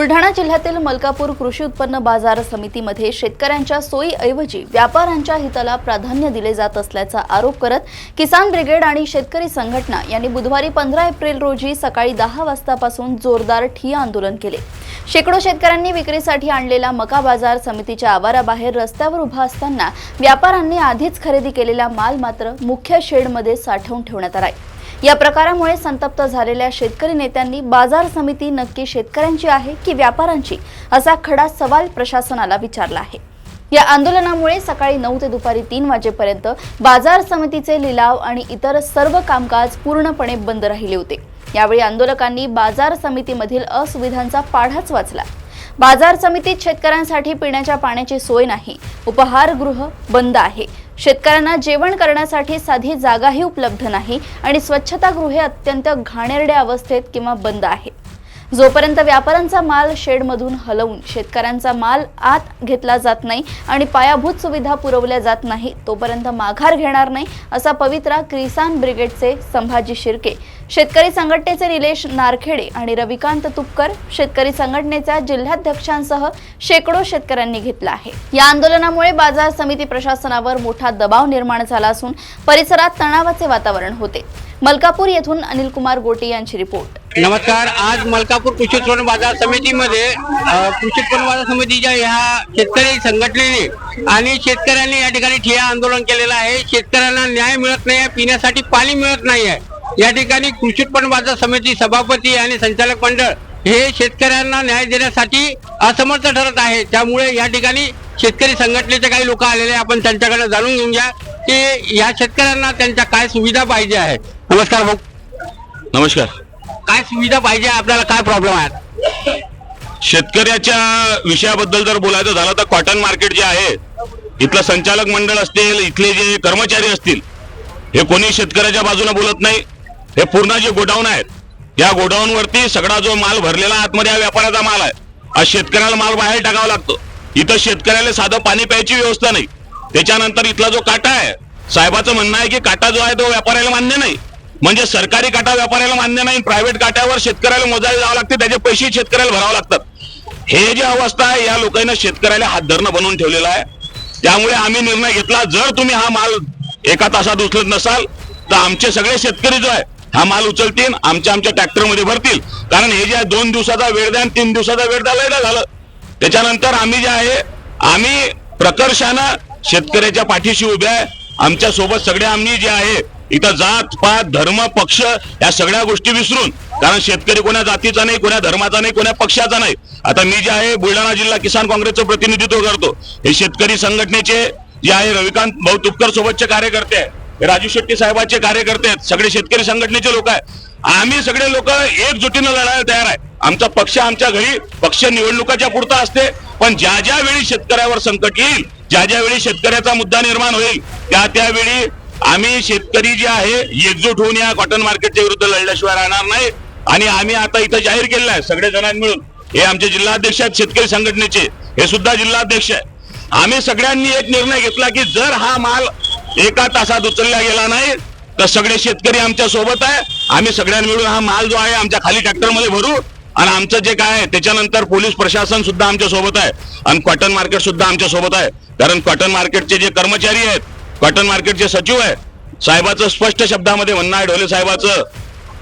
बुलढाणा जिल्ह्यातील मलकापूर कृषी उत्पन्न बाजार समितीमध्ये शेतकऱ्यांच्या सोयीऐवजी व्यापाऱ्यांच्या हिताला प्राधान्य दिले जात असल्याचा आरोप करत किसान ब्रिगेड आणि शेतकरी संघटना यांनी बुधवारी 15 एप्रिल रोजी सकाळी 10 वाजतापासून जोरदार ठिय्या आंदोलन केले। शेकडो शेतकऱ्यांनी विक्रीसाठी आणलेला मका बाजार समितीच्या आवाराबाहेर रस्त्यावर उभा असताना व्यापाऱ्यांनी आधीच खरेदी केलेला माल मात्र मुख्य शेडमध्ये साठवून ठेवण्यात आला। या प्रकारामुळे संतप्त झालेल्या शेतकरी नेत्यांनी बाजार समिती नक्की शेतकऱ्यांची आहे की व्यापाऱ्यांची असा खडा सवाल प्रशासनाला विचारला आहे। या आंदोलनामुळे सकाळी 9 ते दुपारी 3 वाजेपर्यंत बाजार समितीचे लिलाव आणि इतर सर्व कामकाज पूर्णपणे बंद राहिले होते। यावेळी आंदोलकांनी बाजार समितीमधील असुविधांचा पाढाच वाचला। बाजार समितीत शेतकऱ्यांसाठी पिण्याच्या पाण्याची सोय नाही, उपहारगृह बंद आहे, शेतकऱ्यांना जेवण करण्यासाठी साधी जागाही उपलब्ध नाही आणि स्वच्छतागृहे अत्यंत घाणेरड्या अवस्थेत किंवा बंद आहे। जोपर्यंत व्यापाऱ्यांचा माल शेडमधून हलवून शेतकऱ्यांचा माल आत घेतला जात नाही आणि पायाभूत सुविधा पुरवल्या जात नाही तोपर्यंत माघार घेणार नाही, असा पवित्रा किसान ब्रिगेडचे संभाजी शिर्के, शेतकरी संघटनेचे निलेश नारखेडे आणि रविकांत तुपकर, शेतकरी संघटनेच्या जिल्हाध्यक्षांसह शेकडो शेतकऱ्यांनी घेतला आहे। या आंदोलनामुळे बाजार समिती प्रशासनावर मोठा दबाव निर्माण झाला असून परिसरात तणावाचे वातावरण होते। मलकापूर येथून अनिल कुमार गोटे यांची रिपोर्ट। नमस्कार। आज मलकापूर कृषी उत्पन्न बाजार समितीमध्ये कृषी उत्पन्न बाजार समितीच्या ह्या शेतकरी संघटनेने आणि शेतकऱ्यांनी या ठिकाणी ठिय्या आंदोलन केलेलं आहे। शेतकऱ्यांना न्याय मिळत नाही, पिण्यासाठी पाणी मिळत नाही आहे। या ठिकाणी कृषी उत्पन्न बाजार समिती सभापती आणि संचालक मंडळ हे शेतकऱ्यांना न्याय देण्यासाठी असमर्थ ठरत आहे। त्यामुळे या ठिकाणी शेतकरी संघटनेचे काही लोक आलेले, आपण त्यांच्याकडे जाणून घेऊया की या शेतकऱ्यांना त्यांच्या काय सुविधा पाहिजे आहे। नमस्कार भाऊ। नमस्कार। काय सुविधा पाहिजे, आपल्याला काय प्रॉब्लेम आहे? शेतकऱ्याच्या विषयाबद्दल जर बोलायचं झालं तर कॉटन मार्केट जे आहे, इथलं संचालक मंडळ असतील, इथले जे कर्मचारी असतील, हे कोणी शेतकऱ्याच्या बाजूने बोलत नाही। हे पूर्ण जे गोडाऊन आहेत, या गोडाऊन वरती सगळा जो माल भरलेला आतमध्ये हा व्यापाऱ्याचा माल आहे। आज शेतकऱ्याला माल बाहेर टाकावा लागतो। इथं शेतकऱ्याला साधं पाणी प्यायची व्यवस्था नाही। त्याच्यानंतर इथला जो काटा आहे, साहेबाचं म्हणणं आहे की काटा जो आहे तो व्यापाऱ्याला मान्य नाही, म्हणजे सरकारी काटा व्यापाऱ्याला मान्य नाही, प्रायव्हेट काट्यावर शेतकऱ्याला मोजायला जावं लागते, त्याचे पैसे शेतकऱ्याला भरावे लागतात। हे जे अवस्था आहे, या लोकांना शेतकऱ्याला हात धरणं बनवून ठेवलेलं आहे। त्यामुळे आम्ही निर्णय घेतला, जर तुम्ही हा माल एका तासात उचलत नसाल तर आमचे सगळे शेतकरी जो आहे हा माल उचलतील, आमच्या ट्रॅक्टरमध्ये भरतील। कारण हे जे 2 दिवसाचा वेळ द्या, 3 दिवसाचा वेळ द्यायला झालं। त्याच्यानंतर आम्ही जे आहे, आम्ही प्रकर्षानं शेतकऱ्याच्या पाठीशी उभे आहे। आमच्या सोबत सगळे आम्ही जे आहे, इथं जात पात धर्म पक्ष या सगळ्या गोष्टी विसरून, कारण शेतकरी कोणा जातीचा नाही, कोणा धर्माचा नाही, कोणा पक्षाचा नाही। आता मी जे आहे बुलढाणा जिल्हा किसान काँग्रेसचं प्रतिनिधित्व करतो। हे शेतकरी संघटनेचे जे आहे रविकांत भाऊ तुपकर सोबतचे कार्यकर्ते आहे, राजू शेट्टी साहेबांचे कार्यकर्ते आहेत, सगळे शेतकरी संघटनेचे लोक आहेत। आम्ही सगळे लोक एकजुटीनं लढायला तयार आहे। आमचा पक्ष आमच्या घरी पक्ष निवडणुकाच्या पुरता असते, पण ज्या ज्या वेळी शेतकऱ्यावर संकट येईल, ज्या ज्या वेळी शेतकऱ्याचा मुद्दा निर्माण होईल, त्यावेळी आम्ही शेतकरी जे आहे एकजूट होऊन या कॉटन मार्केटच्या विरुद्ध लढल्याशिवाय राहणार नाही। आणि आम्ही आता इथं जाहीर केलेलं आहे, सगळे जणांनी मिळून, हे आमचे जिल्हाध्यक्ष आहेत शेतकरी संघटनेचे, हे सुद्धा जिल्हाध्यक्ष आहे। आम्ही सगळ्यांनी एक निर्णय घेतला की जर हा माल एका तासात उचलला गेला नाही तर सगळे शेतकरी आमच्या सोबत आहे। आम्ही सगळ्यांनी मिळून हा माल जो आहे आमच्या खाली ट्रॅक्टरमध्ये भरू आणि आमचं जे काय आहे त्याच्यानंतर पोलीस प्रशासन सुद्धा आमच्या सोबत आहे आणि कॉटन मार्केट सुद्धा आमच्या सोबत आहे। कारण कॉटन मार्केटचे जे कर्मचारी आहेत, कॉटन मार्केटचे सचिव आहे, साहेबाचं स्पष्ट शब्दामध्ये म्हणणं आहे, ढोले साहेबाचं,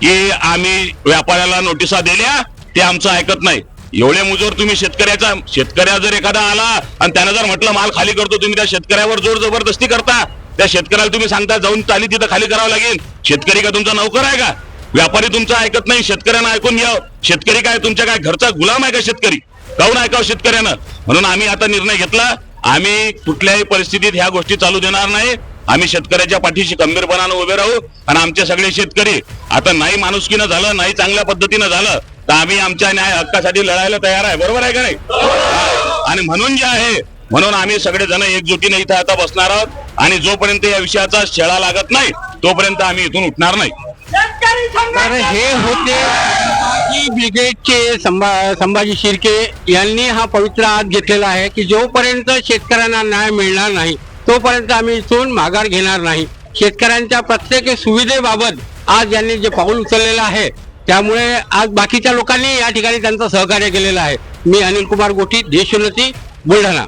की आम्ही व्यापाऱ्याला नोटिसा दिल्या, ते आमचं ऐकत नाही। एवढे मुजोर तुम्ही शेतकऱ्या जर एखादा आला आणि त्यानं जर म्हटलं माल खाली करतो, तुम्ही त्या शेतकऱ्यावर जोर जबरदस्ती करता। त्या शेतकऱ्याला तुम्ही सांगता जाऊन चाली तिथं खाली करावं लागेल। शेतकरी का तुमचा नौकर आहे का? व्यापारी तुमचं ऐकत नाही, शेतकऱ्यांना ऐकून घ्या। शेतकरी काय तुमच्या काय घरचा गुलाम आहे का? शेतकरी काहून ऐकावं शेतकऱ्यानं? म्हणून आम्ही आता निर्णय घेतला, आम्ही कुठल्याही परिस्थितीत ह्या गोष्टी चालू देणार नाही। आम्ही शेतकऱ्याच्या पाठीशी खंबीरपणानं उभे राहू आणि आमचे सगळे शेतकरी आता नाही माणुसकीनं झालं, नाही चांगल्या पद्धतीनं झालं तर आम्ही आमच्या न्याय हक्कासाठी लढायला तयार आहे। बरोबर आहे का नाही? आणि म्हणून जे आहे, म्हणून आम्ही सगळे जण एकजुटीने इथं आता बसणार आहोत आणि जोपर्यंत या विषयाचा छेडा लागत नाही तोपर्यंत आम्ही इथून उठणार नाही। तर हे होते ब्रिगेडचे संभाजी शिर्के यांनी हा पवित्र हात घेतलेला आहे की जोपर्यंत शेतकऱ्यांना न्याय मिळणार नाही तोपर्यंत आम्ही इथून माघार घेणार नाही। शेतकऱ्यांच्या प्रत्येक सुविधेबाबत आज यांनी जे पाऊल उचललेलं आहे त्यामुळे आज बाकीच्या लोकांनी या ठिकाणी त्यांचं सहकार्य केलेलं आहे। मी अनिल कुमार गोठी, देशोन्नती, बुलढाणा.